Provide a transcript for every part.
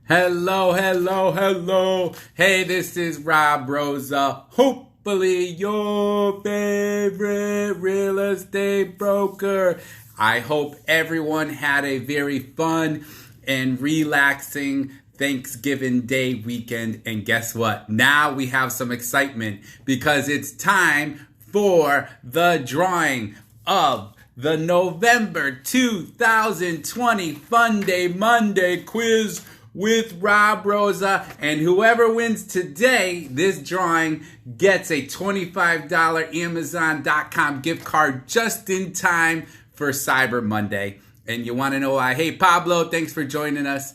Hello, hello, hello. Hey, this is Rosa. Hopefully your favorite real estate broker. I hope everyone had a very fun and relaxing Thanksgiving Day weekend. And guess what? Now we have some excitement because it's time for the drawing of the November 2020 Fun Day Monday quiz with Rosa. And whoever wins today, this drawing gets a $25 Amazon.com gift card just in time for Cyber Monday. And you want to know why? Hey, Pablo, thanks for joining us.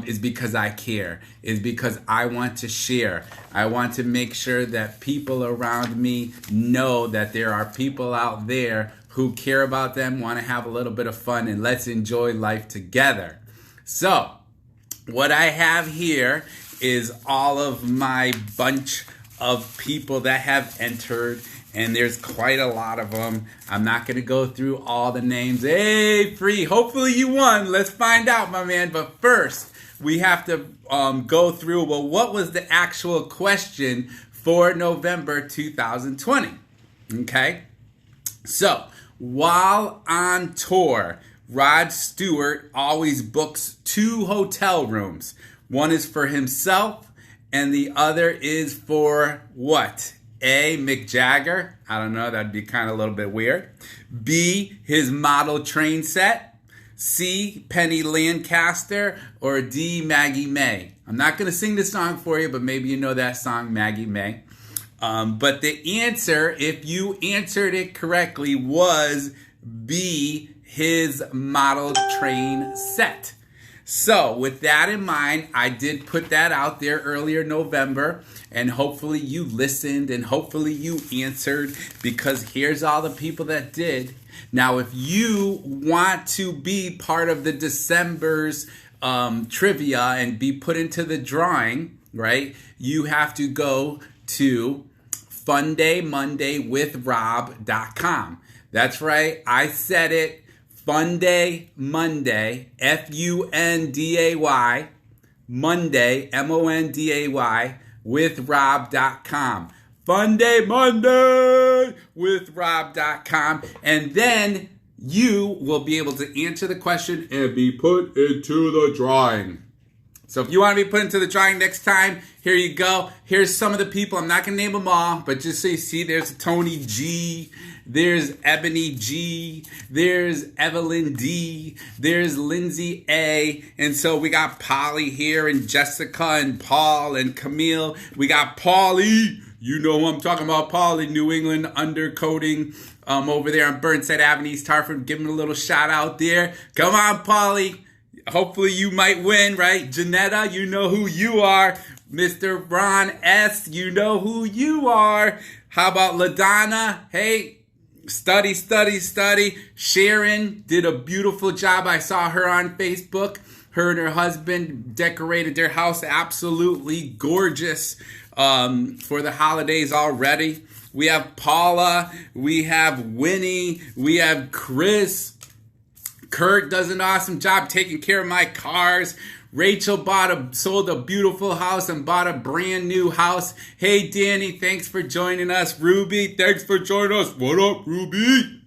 Is because I care, is because I want to share. I want to make sure that people around me know that there are people out there who care about them, want to have a little bit of fun, and let's enjoy life together. So, what I have here is all of my bunch of people that have entered, and there's quite a lot of them. I'm not going to go through all the names. Hey, Free, hopefully you won. Let's find out, my man. But first, we have to go through, well, what was the actual question for November 2020? Okay? So, while on tour, Rod Stewart always books 2 hotel rooms. One is for himself, and the other is for what? A, Mick Jagger. I don't know, that'd be kind of a little bit weird. B, his model train set. C, Penny Lancaster. Or D, Maggie May. I'm not going to sing the song for you, but maybe you know that song, Maggie May. But the answer, if you answered it correctly, was B, his model train set. So with that in mind, I did put that out there earlier November, and hopefully you listened and hopefully you answered, because here's all the people that did. Now, if you want to be part of the December's trivia and be put into the drawing, right, you have to go to fundaymondaywithrob.com. That's right, I said it. Funday Monday, Funday, Monday, Monday, with Rob.com. Funday Monday with Rob.com. And then you will be able to answer the question and be put into the drawing. So if you want to be put into the drawing next time, here you go. Here's some of the people. I'm not going to name them all, but just so you see, there's Tony G, there's Ebony G, there's Evelyn D, there's Lindsay A, and so we got Polly here, and Jessica, and Paul, and Camille. We got Paulie. You know who I'm talking about, Paulie, New England undercoating over there on Burnside Avenue, East Hartford. Give him a little shout out there. Come on, Paulie. Hopefully you might win, right? Janetta, you know who you are. Mr. Ron S., you know who you are. How about LaDonna? Hey, study. Sharon did a beautiful job. I saw her on Facebook. Her and her husband decorated their house absolutely gorgeous for the holidays already. We have Paula. We have Winnie. We have Chris. Kurt does an awesome job taking care of my cars. Rachel sold a beautiful house and bought a brand new house. Hey, Danny, thanks for joining us. Ruby, thanks for joining us. What up, Ruby?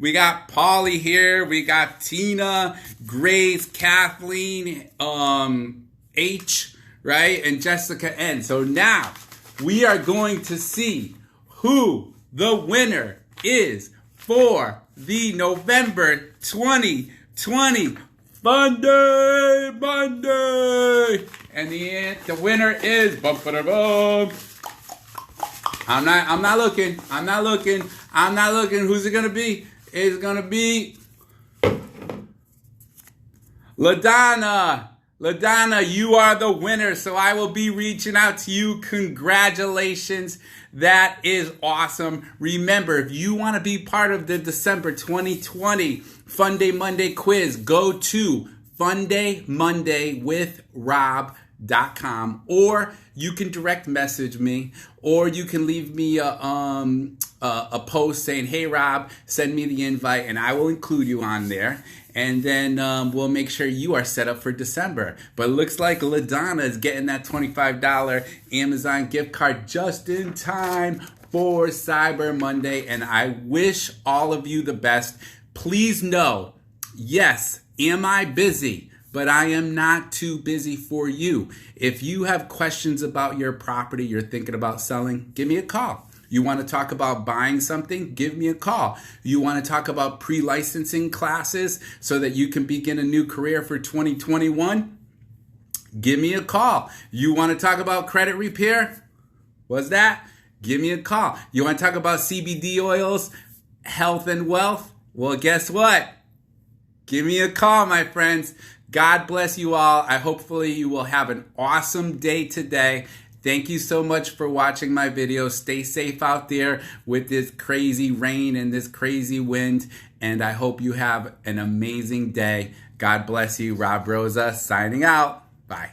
We got Polly here. We got Tina, Grace, Kathleen, H, right? And Jessica N. So now we are going to see who the winner is for the November 2020 Monday. And the winner is I'm not looking. Who's it gonna be? It's gonna be LaDonna. LaDonna, you are the winner, so I will be reaching out to you. Congratulations. That is awesome. Remember, if you want to be part of the December 2020 Fun Day Monday quiz, go to fundaymondayWithRob.com. com, or you can direct message me, or you can leave me a post saying, hey Rob, send me the invite, and I will include you on there, and then we'll make sure you are set up for December. But it looks like LaDonna is getting that $25 Amazon gift card just in time for Cyber Monday, and I wish all of you the best. Please know, yes, am I busy? But I am not too busy for you. If you have questions about your property you're thinking about selling, give me a call. You want to talk about buying something? Give me a call. You want to talk about pre-licensing classes so that you can begin a new career for 2021? Give me a call. You want to talk about credit repair? What's that? Give me a call. You want to talk about CBD oils, health and wealth? Well, guess what? Give me a call, my friends. God bless you all. Hopefully you will have an awesome day today. Thank you so much for watching my video. Stay safe out there with this crazy rain and this crazy wind. And I hope you have an amazing day. God bless you. Rob Rosa signing out. Bye.